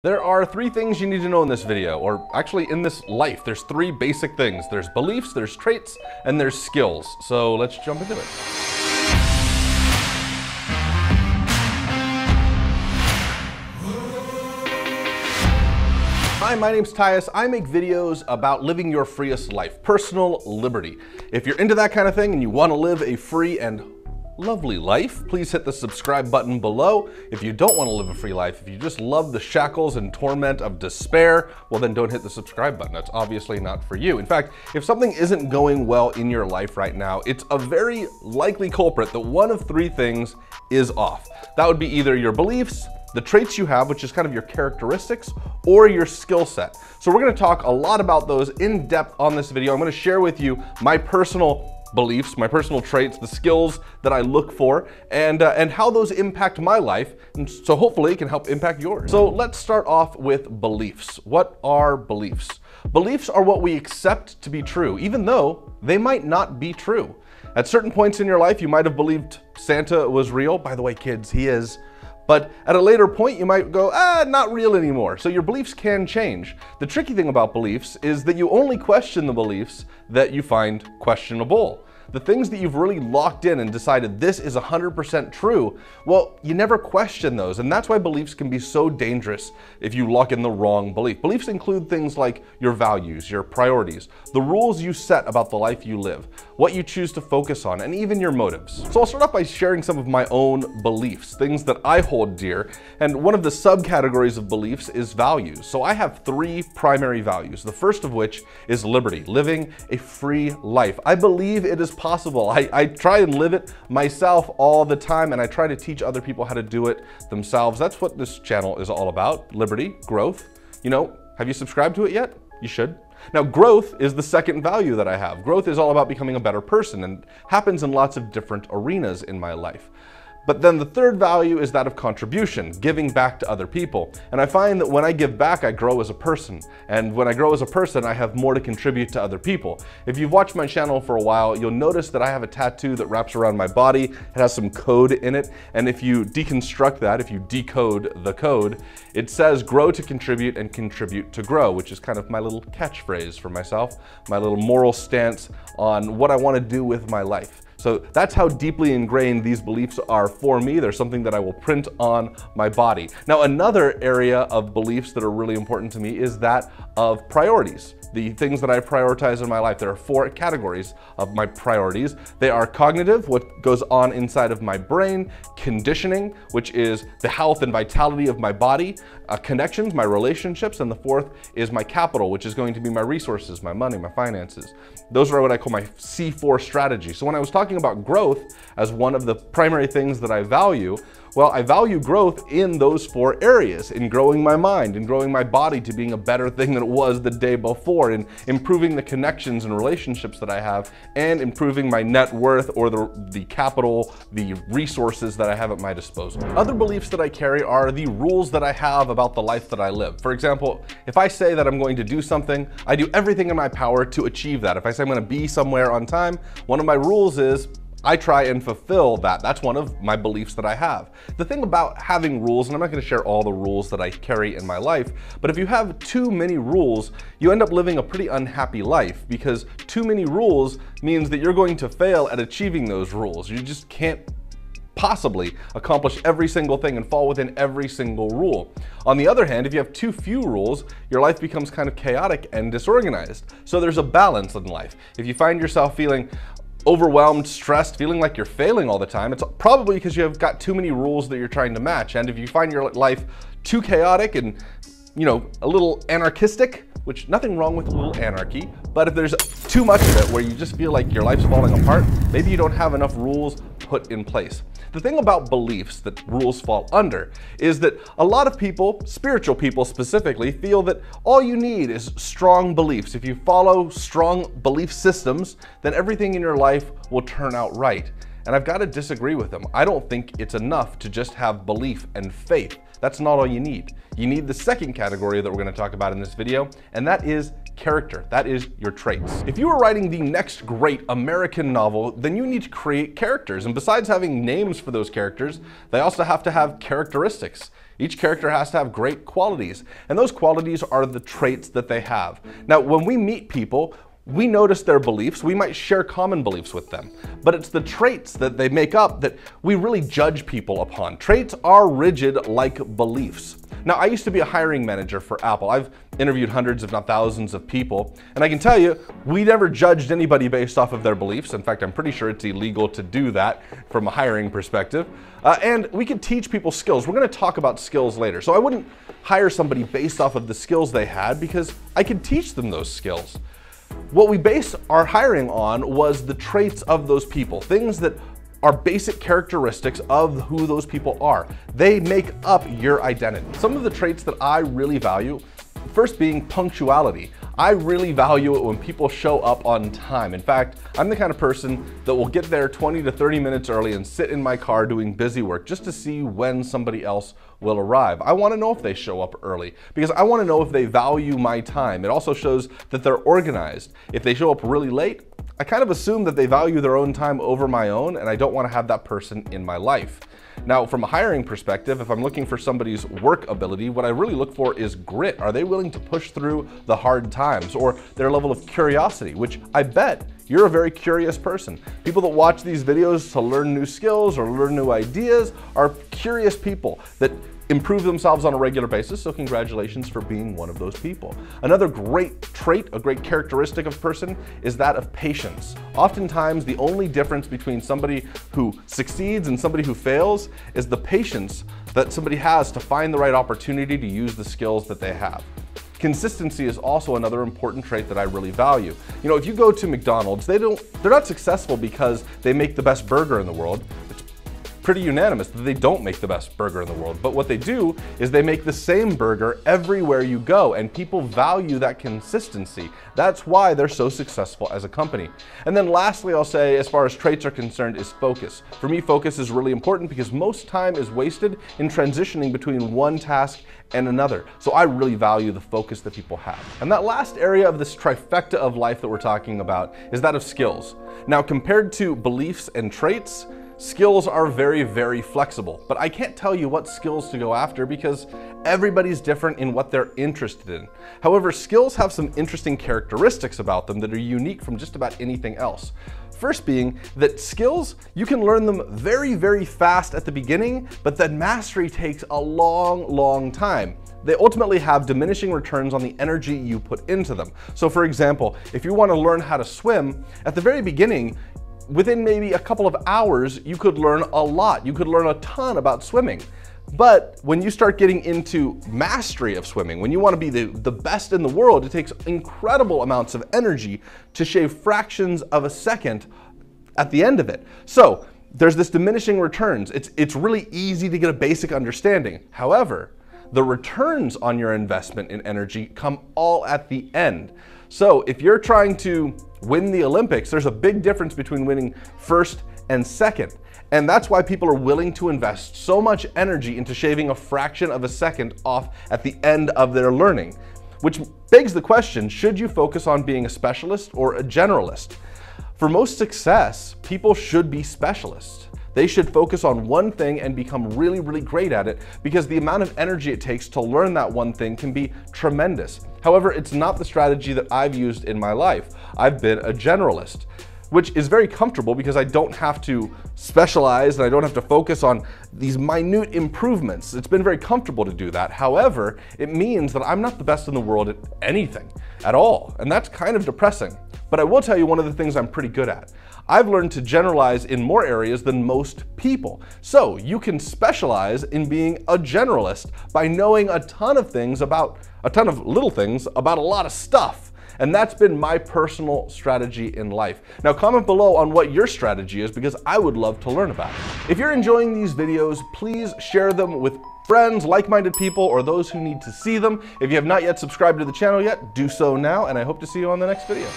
There are three things you need to know in this video, or actually in this life. There's three basic things. There's beliefs, there's traits, and there's skills. So let's jump into it. Hi, my name's Tyus. I make videos about living your freest life, personal liberty. If you're into that kind of thing and you want to live a free and lovely life, please hit the subscribe button below. If you don't want to live a free life, if you just love the shackles and torment of despair, well then don't hit the subscribe button. That's obviously not for you. In fact, if something isn't going well in your life right now, it's a very likely culprit that one of three things is off. That would be either your beliefs, the traits you have, which is kind of your characteristics, or your skill set. So we're going to talk a lot about those in depth on this video. I'm going to share with you my personal beliefs, my personal traits, the skills that I look for, and how those impact my life, and so hopefully it can help impact yours. So let's start off with beliefs. What are beliefs? Beliefs are what we accept to be true, even though they might not be true. At certain points in your life, you might have believed Santa was real. By the way, kids, he is. But at a later point, you might go, not real anymore. So your beliefs can change. The tricky thing about beliefs is that you only question the beliefs that you find questionable. The things that you've really locked in and decided this is 100% true, well, you never question those. And that's why beliefs can be so dangerous if you lock in the wrong belief. Beliefs include things like your values, your priorities, the rules you set about the life you live, what you choose to focus on, and even your motives. So I'll start off by sharing some of my own beliefs, things that I hold dear. And one of the subcategories of beliefs is values. So I have three primary values. The first of which is liberty, living a free life. I believe it is possible. I try and live it myself all the time, and I try to teach other people how to do it themselves. That's what this channel is all about, liberty, growth. You know, have you subscribed to it yet? You should. Now, growth is the second value that I have. Growth is all about becoming a better person and happens in lots of different arenas in my life. But then the third value is that of contribution, giving back to other people. And I find that when I give back, I grow as a person. And when I grow as a person, I have more to contribute to other people. If you've watched my channel for a while, you'll notice that I have a tattoo that wraps around my body. It has some code in it. And if you deconstruct that, if you decode the code, it says grow to contribute and contribute to grow, which is kind of my little catchphrase for myself, my little moral stance on what I want to do with my life. So that's how deeply ingrained these beliefs are for me. They're something that I will print on my body. Now, another area of beliefs that are really important to me is that of priorities. The things that I prioritize in my life. There are four categories of my priorities. They are cognitive, what goes on inside of my brain; conditioning, which is the health and vitality of my body; connections, my relationships; and the fourth is my capital, which is going to be my resources, my money, my finances. Those are what I call my C4 strategy. So when I was talking about growth as one of the primary things that I value, well, I value growth in those four areas, in growing my mind, in growing my body to being a better thing than it was the day before, in improving the connections and relationships that I have, and improving my net worth, or the capital, the resources that I have at my disposal. Other beliefs that I carry are the rules that I have about the life that I live. For example, if I say that I'm going to do something, I do everything in my power to achieve that. If I say I'm going to be somewhere on time, one of my rules is I try and fulfill that. That's one of my beliefs that I have. The thing about having rules, and I'm not going to share all the rules that I carry in my life, but if you have too many rules, you end up living a pretty unhappy life, because too many rules means that you're going to fail at achieving those rules. You just can't possibly accomplish every single thing and fall within every single rule. On the other hand, if you have too few rules, your life becomes kind of chaotic and disorganized. So there's a balance in life. If you find yourself feeling overwhelmed, stressed, feeling like you're failing all the time, it's probably because you have got too many rules that you're trying to match. And if you find your life too chaotic and, you know, a little anarchistic, which nothing wrong with a little anarchy, but if there's too much of it where you just feel like your life's falling apart, maybe you don't have enough rules put in place. The thing about beliefs that rules fall under is that a lot of people, spiritual people specifically, feel that all you need is strong beliefs. If you follow strong belief systems, then everything in your life will turn out right. And I've got to disagree with them. I don't think it's enough to just have belief and faith. That's not all you need. You need the second category that we're going to talk about in this video, and that is character. That is your traits. If you are writing the next great American novel, then you need to create characters. And besides having names for those characters, they also have to have characteristics. Each character has to have great qualities, and those qualities are the traits that they have. Now, when we meet people, we notice their beliefs, we might share common beliefs with them, but it's the traits that they make up that we really judge people upon. Traits are rigid like beliefs. Now, I used to be a hiring manager for Apple. I've interviewed hundreds, if not thousands of people, and I can tell you, we never judged anybody based off of their beliefs. In fact, I'm pretty sure it's illegal to do that from a hiring perspective. And we can teach people skills. We're gonna talk about skills later. So I wouldn't hire somebody based off of the skills they had because I could teach them those skills. What we based our hiring on was the traits of those people, things that are basic characteristics of who those people are. They make up your identity. Some of the traits that I really value, first being punctuality. I really value it when people show up on time. In fact, I'm the kind of person that will get there 20 to 30 minutes early and sit in my car doing busy work just to see when somebody else will arrive. I want to know if they show up early because I want to know if they value my time. It also shows that they're organized. If they show up really late, I kind of assume that they value their own time over my own, and I don't want to have that person in my life. Now, from a hiring perspective, if I'm looking for somebody's work ability, what I really look for is grit. Are they willing to push through the hard times, or their level of curiosity, which I bet you're a very curious person. People that watch these videos to learn new skills or learn new ideas are curious people that improve themselves on a regular basis, so congratulations for being one of those people. Another great trait, a great characteristic of a person is that of patience. Oftentimes, the only difference between somebody who succeeds and somebody who fails is the patience that somebody has to find the right opportunity to use the skills that they have. Consistency is also another important trait that I really value. You know, if you go to McDonald's, they're not successful because they make the best burger in the world. Pretty unanimous that they don't make the best burger in the world, but what they do is they make the same burger everywhere you go, and people value that consistency. That's why they're so successful as a company. And then lastly, I'll say, as far as traits are concerned, is focus. For me, focus is really important because most time is wasted in transitioning between one task and another. So I really value the focus that people have. And that last area of this trifecta of life that we're talking about is that of skills. Now, compared to beliefs and traits, skills are very, very flexible, but I can't tell you what skills to go after because everybody's different in what they're interested in. However, skills have some interesting characteristics about them that are unique from just about anything else. First being that skills, you can learn them very, very fast at the beginning, but then mastery takes a long, long time. They ultimately have diminishing returns on the energy you put into them. So for example, if you want to learn how to swim, at the very beginning, within maybe a couple of hours, you could learn a lot. You could learn a ton about swimming. But when you start getting into mastery of swimming, when you want to be the best in the world, it takes incredible amounts of energy to shave fractions of a second at the end of it. So there's this diminishing returns. It's really easy to get a basic understanding. However, the returns on your investment in energy come all at the end. So if you're trying to win the Olympics, there's a big difference between winning first and second. And that's why people are willing to invest so much energy into shaving a fraction of a second off at the end of their learning. Which begs the question, should you focus on being a specialist or a generalist? For most success, people should be specialists. They should focus on one thing and become really, really great at it because the amount of energy it takes to learn that one thing can be tremendous. However, it's not the strategy that I've used in my life. I've been a generalist, which is very comfortable because I don't have to specialize and I don't have to focus on these minute improvements. It's been very comfortable to do that. However, it means that I'm not the best in the world at anything at all, and that's kind of depressing. But I will tell you one of the things I'm pretty good at. I've learned to generalize in more areas than most people. So you can specialize in being a generalist by knowing a ton of little things about a lot of stuff. And that's been my personal strategy in life. Now comment below on what your strategy is because I would love to learn about it. If you're enjoying these videos, please share them with friends, like-minded people, or those who need to see them. If you have not yet subscribed to the channel yet, do so now, and I hope to see you on the next video.